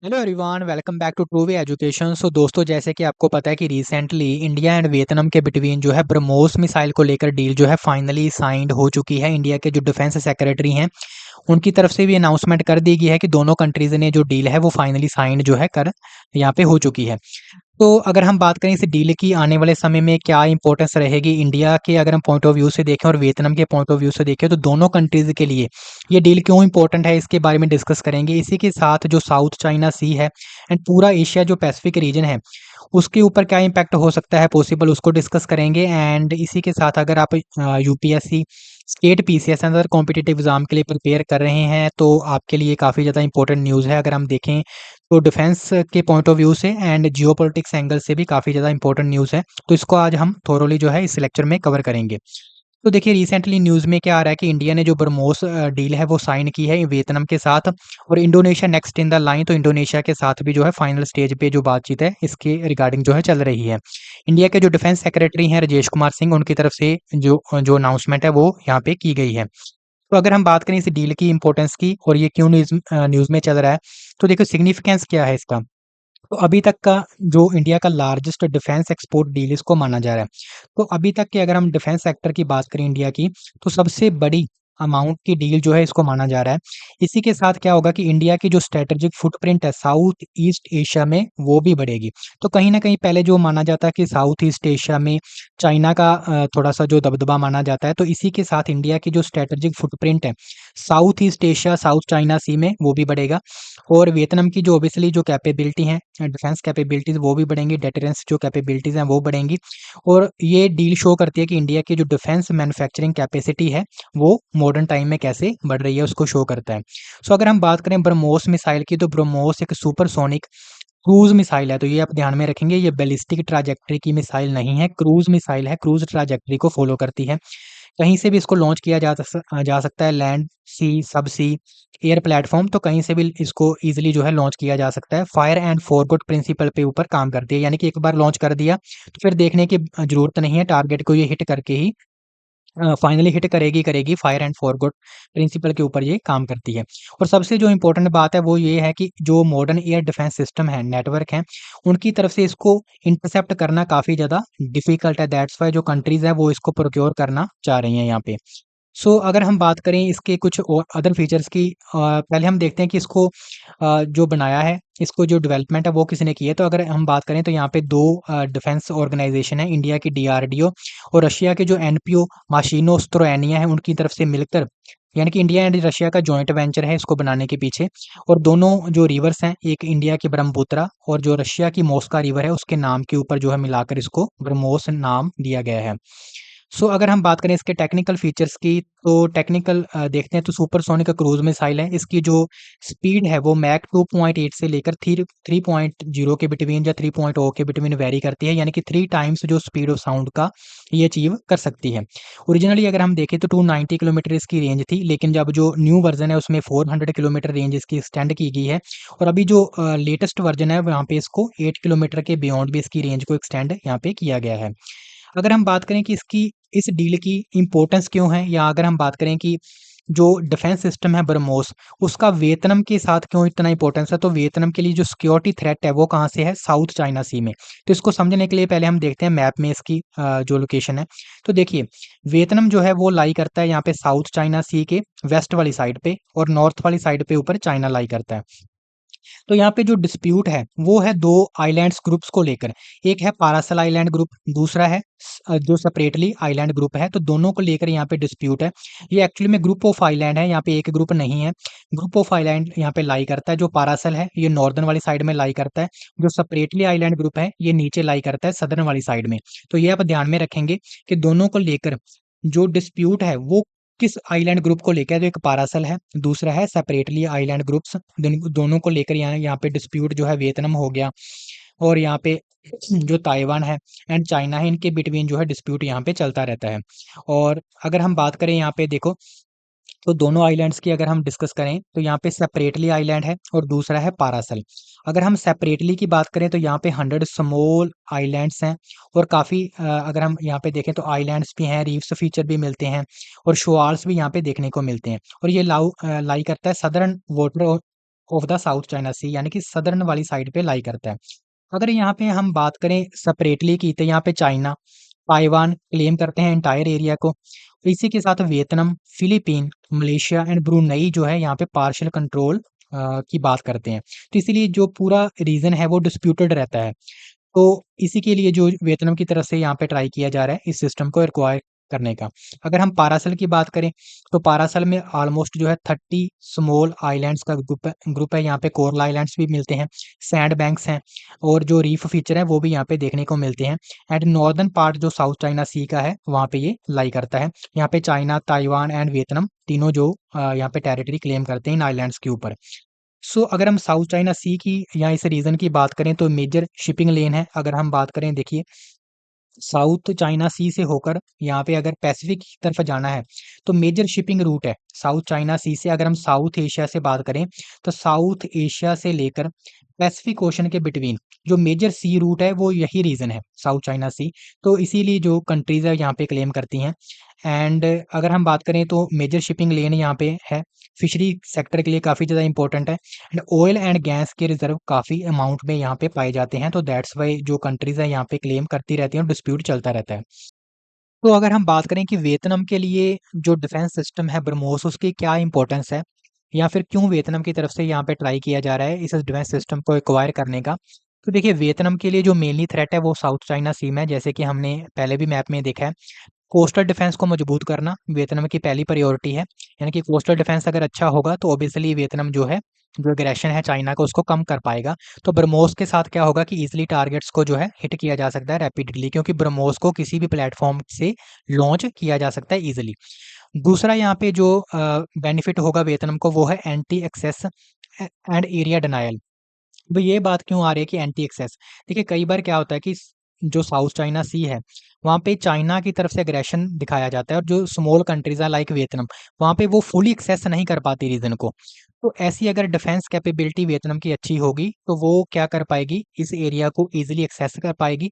Hello everyone, welcome back to true way education. So दोस्तों, जैसे कि आपको पता है कि रिसेंटली इंडिया एंड वियतनाम के बिटवीन जो है ब्रह्मोस मिसाइल को लेकर डील जो है फाइनली साइंड हो चुकी है। इंडिया के जो डिफेंस सेक्रेटरी हैं उनकी तरफ से भी अनाउंसमेंट कर दी गई है कि दोनों कंट्रीज ने जो डील है वो फाइनली साइंड जो है कर यहाँ पे हो चुकी है। तो अगर हम बात करें इस डील की आने वाले समय में क्या इंपॉर्टेंस रहेगी इंडिया के, अगर हम पॉइंट ऑफ व्यू से देखें और वियतनाम के पॉइंट ऑफ व्यू से देखें, तो दोनों कंट्रीज के लिए ये डील क्यों इंपॉर्टेंट है इसके बारे में डिस्कस करेंगे। इसी के साथ जो साउथ चाइना सी है एंड पूरा एशिया जो पैसिफिक रीजन है उसके ऊपर क्या इम्पैक्ट हो सकता है पॉसिबल, उसको डिस्कस करेंगे। एंड इसी के साथ अगर आप UPSC state PCS other competitive exam के लिए प्रिपेयर कर रहे हैं तो आपके लिए काफ़ी ज़्यादा इंपॉर्टेंट न्यूज़ है। अगर हम देखें तो डिफेंस के पॉइंट ऑफ व्यू से एंड जियोपॉलिटिक्स एंगल से भी काफ़ी ज़्यादा इंपॉर्टेंट न्यूज़ है। तो इसको आज हम थोरोली जो है इस लेक्चर में कवर करेंगे। तो देखिए, रिसेंटली न्यूज़ में क्या आ रहा है कि इंडिया ने जो ब्रह्मोस डील है वो साइन की है वियतनाम के साथ, और Indonesia next in the line. तो इंडोनेशिया के साथ भी जो है फाइनल स्टेज पे जो बातचीत है इसके रिगार्डिंग जो है चल रही है। इंडिया के जो डिफेंस सेक्रेटरी हैं राजेश कुमार सिंह, उनकी तरफ से जो जो अनाउंसमेंट है वो यहाँ पे की गई है। तो अगर हम बात करें इस डील की इंपॉर्टेंस की और ये क्यों न्यूज़ में चल रहा है, तो देखो सिग्निफिकेंस क्या है इसका। तो अभी तक का जो इंडिया का लार्जेस्ट डिफेंस एक्सपोर्ट डील इसको माना जा रहा है। तो अभी तक की अगर हम डिफेंस सेक्टर की बात करें इंडिया की, तो सबसे बड़ी अमाउंट की डील जो है इसको माना जा रहा है। इसी के साथ क्या होगा कि इंडिया की जो स्ट्रेटेजिक फुटप्रिंट है साउथ ईस्ट एशिया में वो भी बढ़ेगी। तो कहीं न कहीं पहले जो माना जाता है कि साउथ ईस्ट एशिया में चाइना का थोड़ा-सा जो दबदबा माना जाता है, तो इसी के साथ इंडिया की जो स्ट्रेटेजिक फुटप्रिंट है South East Asia, South China Sea में वो भी बढ़ेगा। और वियतनाम की जो ऑब्वियसली जो कैपेबिलिटी है, डिफेंस कैपेबिलिटीज़ वो भी बढ़ेंगी, डेटरेंस जो कैपेबिलिटीज़ हैं वो बढ़ेंगी। और ये डील शो करती है कि इंडिया की जो डिफेंस मैन्युफैक्चरिंग कैपेसिटी है वो मॉडर्न टाइम में कैसे बढ़ रही है उसको शो करता है। सो अगर हम बात करें ब्रह्मोस मिसाइल की, तो ब्रह्मोस एक सुपरसोनिक क्रूज़ मिसाइल है। तो ये आप ध्यान में रखेंगे, ये बैलिस्टिक ट्रैजेक्टरी की मिसाइल नहीं है, क्रूज़ मिसाइल है, क्रूज़ ट्रैजेक्टरी को फॉलो करती है। कहीं से भी इसको लॉन्च किया जा सकता है, लैंड, सी, सब सी, एयर प्लेटफ़ॉर्म, तो कहीं से भी इसको ईज़िली जो है लॉन्च किया जा सकता है। फायर एंड फॉरगॉट प्रिंसिपल पे ऊपर काम करती है, यानी कि एक बार लॉन्च कर दिया तो फिर देखने की ज़रूरत नहीं है, टारगेट को ये हिट करके ही फाइनली हिट करेगी करेगी। फायर एंड फॉरगॉट प्रिंसिपल के ऊपर ये काम करती है। और सबसे जो इम्पोर्टेंट बात है वो ये है कि जो मॉडर्न एयर डिफेंस सिस्टम है, नेटवर्क है, उनकी तरफ से इसको इंटरसेप्ट करना काफ़ी ज़्यादा डिफ़िकल्ट है। दैट्स व्हाई जो कंट्रीज़ हैं वो इसको प्रोक्योर करना चाह रही हैं यहाँ पे। सो अगर हम बात करें इसके कुछ और अदर फीचर्स की, पहले हम देखते हैं कि इसको जो बनाया है, इसको जो डेवलपमेंट है वो किसने की है। तो अगर हम बात करें तो यहाँ पे 2 डिफेंस ऑर्गेनाइज़ेशन है, इंडिया की डीआरडीओ और रशिया के जो एनपीओ माशिनो स्ट्रोएनिया है उनकी तरफ से मिलकर, यानी कि इंडिया एंड रशिया का जॉइंट वेंचर है इसको बनाने के पीछे। और दोनों जो रिवर्स हैं, एक इंडिया की ब्रह्मपुत्रा और जो रशिया की मोस्का रिवर है उसके नाम के ऊपर जो है मिलाकर इसको ब्रह्मोस नाम दिया गया है। सो अगर हम बात करें इसके टेक्निकल फीचर्स की, तो टेक्निकल देखते हैं तो सुपरसोनिक क्रूज मिसाइल है। इसकी जो स्पीड है वो मैक 2.8 से लेकर 3.0 के बिटवीन या 3.0 के बिटवीन वेरी करती है, यानी कि 3 टाइम्स जो स्पीड ऑफ साउंड का ये अचीव कर सकती है। ओरिजिनली अगर हम देखें तो 290 किलोमीटर इसकी रेंज थी, लेकिन जब जो न्यू वर्जन है उसमें 400 किलोमीटर रेंज इसकी एक्सटेंड की गई है। और अभी जो लेटेस्ट वर्जन है वहाँ पे इसको 8 किलोमीटर के बियॉन्ड भी इसकी रेंज को एक्सटेंड यहाँ पे किया गया है। अगर हम बात करें कि इसकी इस डील की इम्पोर्टेंस क्यों है, या अगर हम बात करें कि जो डिफेंस सिस्टम है ब्रह्मोस, उसका वियतनाम के साथ क्यों इतना इम्पोर्टेंस है, तो वियतनाम के लिए जो सिक्योरिटी थ्रेट है वो कहाँ से है, साउथ चाइना सी में। तो इसको समझने के लिए पहले हम देखते हैं मैप में इसकी जो लोकेशन है। तो देखिए, वियतनाम जो है वो लाई करता है यहाँ पे साउथ चाइना सी के वेस्ट वाली साइड पे, और नॉर्थ वाली साइड पे ऊपर चाइना लाई करता है। तो यहाँ पे जो डिस्प्यूट है वो है 2 आइलैंड्स ग्रुप्स को लेकर। एक है पारासल आइलैंड ग्रुप, दूसरा है जो सेपरेटली आइलैंड ग्रुप है। तो दोनों को लेकर यहाँ पे डिस्प्यूट है। ये एक्चुअली में ग्रुप ऑफ आइलैंड है, यहाँ पे एक ग्रुप नहीं है। ग्रुप ऑफ आइलैंड यहाँ पे लाई करता है। जो पारासल है ये नॉर्दर्न वाली साइड में लाई करता है। जो सेपरेटली आइलैंड ग्रुप है ये नीचे लाई करता है सदर्न वाली साइड में। तो ये आप ध्यान में रखेंगे कि दोनों को लेकर जो डिस्प्यूट है वो किस आइलैंड ग्रुप को लेकर है। तो एक पारासल है, दूसरा है सेपरेटली आइलैंड ग्रुप्स। दोनों को लेकर यहाँ यहाँ पे डिस्प्यूट जो है वियतनाम हो गया, और यहाँ पे जो ताइवान है एंड चाइना है, इनके बिटवीन जो है डिस्प्यूट यहाँ पे चलता रहता है। और अगर हम बात करें यहाँ पे देखो, तो दोनों आइलैंड्स की अगर हम डिस्कस करें तो यहाँ पे सेपरेटली आइलैंड है और दूसरा है पारासल। अगर हम सेपरेटली की बात करें तो यहाँ पे 100 स्मॉल आइलैंड्स हैं, और काफ़ी अगर हम यहाँ पे देखें तो आइलैंड्स भी हैं, रीफ्स फीचर भी मिलते हैं, और शोआल्स भी यहाँ पे देखने को मिलते हैं। और ये लाई करता है southern water of the South China Sea, यानी कि सदर्न वाली साइड पे लाई करता है। अगर यहाँ पे हम बात करें सेपरेटली की, तो यहाँ पे चाइना, ताइवान क्लेम करते हैं एंटायर एरिया को। इसी के साथ Vietnam, Philippine, Malaysia and Brunei जो है यहाँ पे पार्शियल कंट्रोल की बात करते हैं। तो इसीलिए जो पूरा रीजन है वो डिस्प्यूटेड रहता है। तो इसी के लिए जो वियतनाम की तरफ से यहाँ पे ट्राई किया जा रहा है इस सिस्टम को एक्वायर करने का। अगर हम पारासल की बात करें, तो पारासल में ऑलमोस्ट जो है 30 स्मॉल आइलैंड्स का ग्रुप है। यहाँ पे कोरल आइलैंड्स भी मिलते हैं, सैंड बैंक्स हैं, और जो रीफ फीचर है वो भी यहाँ पे देखने को मिलते हैं। एंड नॉर्दर्न पार्ट जो साउथ चाइना सी का है वहाँ पे ये लाई करता है। यहाँ पे चाइना, ताइवान एंड वियतनाम तीनों जो यहाँ पे टेरिटरी क्लेम करते हैं इन आइलैंड्स के ऊपर। सो अगर हम साउथ चाइना सी की या इस रीजन की बात करें, तो मेजर शिपिंग लेन है। अगर हम बात करें, देखिए साउथ चाइना सी से होकर यहाँ पे अगर पैसिफिक की तरफ जाना है, तो मेजर शिपिंग रूट है साउथ चाइना सी से। अगर हम साउथ एशिया से बात करें, तो साउथ एशिया से लेकर पैसिफिक ओशन के बिटवीन जो मेजर सी रूट है वो यही रीजन है, साउथ चाइना सी। तो इसीलिए जो कंट्रीज है यहाँ पे क्लेम करती हैं। एंड अगर हम बात करें, तो मेजर शिपिंग लेन यहाँ पे है, फिशरी सेक्टर के लिए काफ़ी ज़्यादा इंपॉर्टेंट है। एंड ऑयल एंड गैस के रिजर्व काफ़ी अमाउंट में यहाँ पे पाए जाते हैं। तो दैट्स वाई जो कंट्रीज है यहाँ पे क्लेम करती रहती हैं और डिस्प्यूट चलता रहता है। तो अगर हम बात करें कि वियतनाम के लिए जो डिफेंस सिस्टम है ब्रह्मोस, उसकी क्या इंपॉर्टेंस है, या फिर क्यों वियतनाम की तरफ से यहाँ पे ट्राई किया जा रहा है इस डिफेंस सिस्टम को एक्वायर करने का। तो देखिए, वियतनाम के लिए जो मेनली थ्रेट है वो साउथ चाइना सी में है, जैसे कि हमने पहले भी मैप में देखा है। कोस्टल डिफेंस को मजबूत करना वियतनाम की पहली प्रायोरिटी है। यानी कि कोस्टल डिफेंस अगर अच्छा होगा तो ऑब्वियसली वियतनाम जो है, जो एग्रेशन है चाइना का, उसको कम कर पाएगा। तो ब्रह्मोस के साथ क्या होगा कि इजीली टारगेट्स को जो है हिट किया जा सकता है रैपिडली, क्योंकि ब्रह्मोस को किसी भी प्लेटफॉर्म से लॉन्च किया जा सकता है इजीली। दूसरा यहाँ पे जो बेनिफिट होगा वियतनाम को वो है anti access and area denial. तो ये बात क्यों आ रही है कि एंटी एक्सेस? देखिए, कई बार क्या होता है कि जो साउथ चाइना सी है, वहाँ पे चाइना की तरफ से एग्रेशन दिखाया जाता है, और जो स्मॉल कंट्रीज है लाइक वियतनाम, वहाँ पे वो फुली एक्सेस नहीं कर पाती रीजन को। तो ऐसी अगर डिफेंस कैपेबिलिटी वियतनाम की अच्छी होगी, तो वो क्या कर पाएगी, इस एरिया को इजीली एक्सेस कर पाएगी।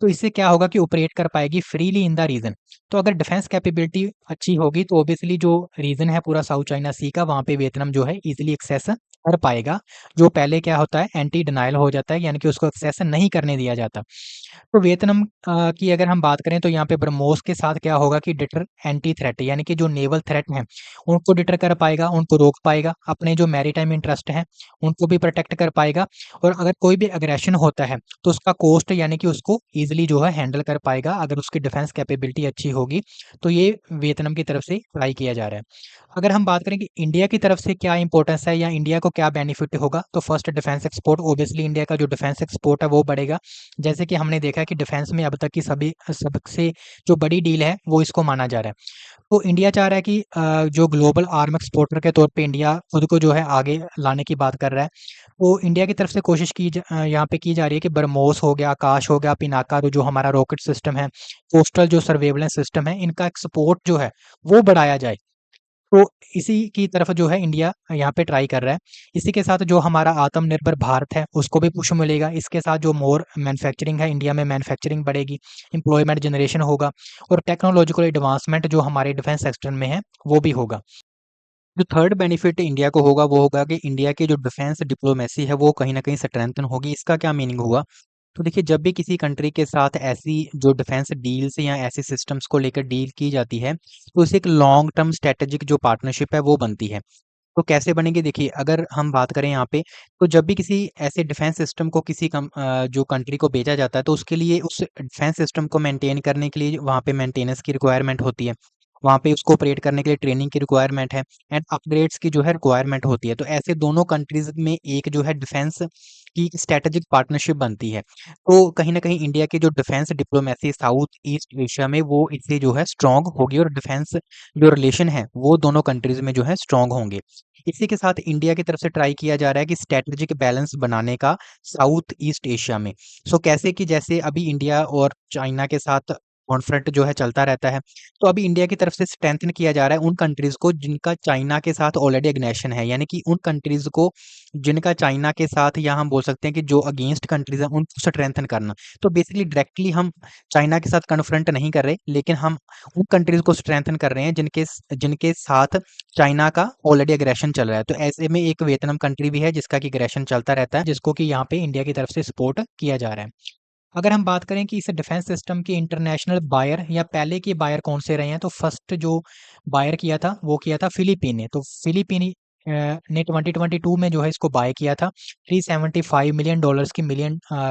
तो इससे क्या होगा कि ऑपरेट कर पाएगी फ्रीली इन द रीजन। तो अगर डिफेंस कैपेबिलिटी अच्छी होगी, तो ऑब्वियसली जो रीजन है पूरा साउथ चाइना सी का, वहाँ पे वियतनाम जो है इजीली एक्सेस कर पाएगा। जो पहले क्या होता है, एंटी डिनायल हो जाता है, यानी कि उसको एक्सेस नहीं करने दिया जाता। तो वियतनाम की अगर हम बात करें, तो यहाँ पे ब्रह्मोस के साथ क्या होगा कि डिटर एंटी थ्रेट, यानी कि जो नेवल थ्रेट हैं उनको डिटर कर पाएगा, उनको रोक पाएगा। अपने जो मैरीटाइम इंटरेस्ट हैं उनको भी प्रोटेक्ट कर पाएगा। और अगर कोई भी अग्रेशन होता है, तो उसका कोस्ट, यानी कि उसको ईजिली जो है हैंडल कर पाएगा। अगर उसकी डिफेंस कैपेबिलिटी अच्छी होगी, तो ये वियतनाम की तरफ से ट्राई किया जा रहा है। अगर हम बात करें कि इंडिया की तरफ से क्या इंपॉर्टेंस है या इंडिया को क्या बेनिफिट होगा, तो first defence export. Obviously India का जो डिफेंस एक्सपोर्ट है वो बढ़ेगा। जैसे कि हमने देखा कि डिफेंस में अब तक की सभी सबसे जो बड़ी डील है वो इसको माना जा रहा है। तो इंडिया चाह रहा है कि जो ग्लोबल आर्म एक्सपोर्टर के तौर पे इंडिया खुद को जो है आगे लाने की बात कर रहा है। तो इंडिया की तरफ से कोशिश यहाँ पे की जा रही है कि ब्रह्मोस हो गया, आकाश हो गया, पिनाका, जो हमारा रॉकेट सिस्टम है, कोस्टल जो सर्वेलेंस सिस्टम है, इनका एक्सपोर्ट जो है वो बढ़ाया जाए। तो इसी की तरफ जो है इंडिया यहाँ पे ट्राई कर रहा है। इसी के साथ जो हमारा आत्मनिर्भर भारत है उसको भी पुश मिलेगा। इसके साथ जो मोर मैन्युफैक्चरिंग है, इंडिया में मैन्युफैक्चरिंग बढ़ेगी, एम्प्लॉयमेंट जनरेशन होगा, और टेक्नोलॉजिकल एडवांसमेंट जो हमारे डिफेंस सेक्टर में है वो भी होगा। जो थर्ड बेनिफिट इंडिया को होगा वो होगा कि इंडिया की जो डिफेंस डिप्लोमेसी है वो कहीं ना कहीं स्ट्रेंथन होगी। इसका क्या मीनिंग हुआ? तो देखिए, जब भी किसी कंट्री के साथ ऐसी जो डिफेंस डील्स या ऐसे सिस्टम्स को लेकर डील की जाती है, तो उसे एक लॉन्ग टर्म स्ट्रेटेजिक जो पार्टनरशिप है वो बनती है। तो कैसे बनेगी? देखिए, अगर हम बात करें यहाँ पे, तो जब भी किसी ऐसे डिफेंस सिस्टम को किसी जो कंट्री को भेजा जाता है, तो उसके लिए उस डिफेंस सिस्टम को मेंटेन करने के लिए वहाँ पे मेंटेनेंस की रिक्वायरमेंट होती है। वहाँ पे उसको ऑपरेट करने के लिए ट्रेनिंग की रिक्वायरमेंट है, एंड अपग्रेड्स की जो है रिक्वायरमेंट होती है। तो ऐसे दोनों कंट्रीज में एक जो है डिफेंस की स्ट्रेटेजिक पार्टनरशिप बनती है। तो कहीं ना कहीं इंडिया की जो defence diplomacy south East Asia में वो इससे जो है स्ट्रांग होगी, और डिफेंस जो रिलेशन है वो दोनों कंट्रीज में जो है स्ट्रांग होंगे। इसी के साथ इंडिया की तरफ से ट्राई किया जा रहा है कि स्ट्रेटेजिक बैलेंस बनाने का साउथ ईस्ट एशिया में। सो कैसे कि जैसे अभी इंडिया और चाइना के साथ कॉन्फ्लिक्ट जो है चलता रहता है। तो अभी इंडिया की तरफ से स्ट्रेंथन किया जा रहा है उन कंट्रीज़ को जिनका चाइना के साथ ऑलरेडी एग्नेशन है, यानी कि उन कंट्रीज़ को जिनका चाइना के साथ, या हम बोल सकते हैं कि जो अगेंस्ट कंट्रीज़ हैं उनको स्ट्रेंथन करना। तो बेसिकली डायरेक्टली हम चाइना के साथ कन्फ्रंट नहीं कर रहे, लेकिन हम उन कंट्रीज़ को स्ट्रेंथन कर रहे हैं जिनके साथ चाइना का ऑलरेडी एग्रेशन चल रहा है। तो ऐसे में एक वियतनाम कंट्री भी है जिसका कि एग्रेशन चलता रहता है, जिसको कि यहाँ पे इंडिया की तरफ से सपोर्ट किया जा रहा है। अगर हम बात करें कि इस डिफेंस सिस्टम के इंटरनेशनल बायर या पहले के बायर कौन से रहे हैं, तो फर्स्ट जो बायर किया था वो किया था फिलीपीन ने। तो फिलीपीन ने 2022 में जो है इसको बाय किया था। 375 मिलियन डॉलर्स की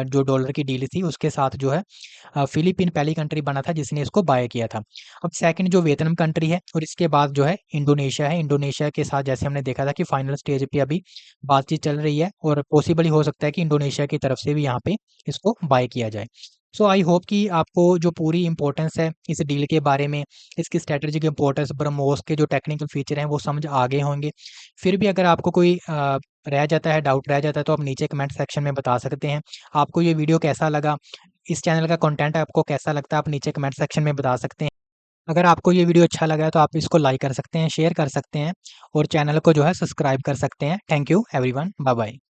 जो डॉलर की डील थी उसके साथ जो है फिलीपीन पहली कंट्री बना था जिसने इसको बाय किया था। अब सेकंड जो वियतनाम कंट्री है, और इसके बाद जो है इंडोनेशिया है। इंडोनेशिया के साथ जैसे हमने देखा था कि फाइनल स्टेज पे अभी बातचीत चल रही है, और पॉसिबल ही हो सकता है कि इंडोनेशिया की तरफ से भी यहाँ पे इसको बाय किया जाए। सो आई होप कि आपको जो पूरी इंपॉर्टेंस है इस डील के बारे में, इसकी स्ट्रैटेजिक इंपॉर्टेंस, ब्रह्मोस के जो टेक्निकल फीचर हैं वो समझ आ गए होंगे। फिर भी अगर आपको कोई रह जाता है, डाउट रह जाता है, तो आप नीचे कमेंट सेक्शन में बता सकते हैं। आपको ये वीडियो कैसा लगा, इस चैनल का कंटेंट आपको कैसा लगता है, आप नीचे कमेंट सेक्शन में बता सकते हैं। अगर आपको ये वीडियो अच्छा लगा है तो आप इसको लाइक कर सकते हैं, शेयर कर सकते हैं, और चैनल को जो है सब्सक्राइब कर सकते हैं। Thank you everyone, bye bye.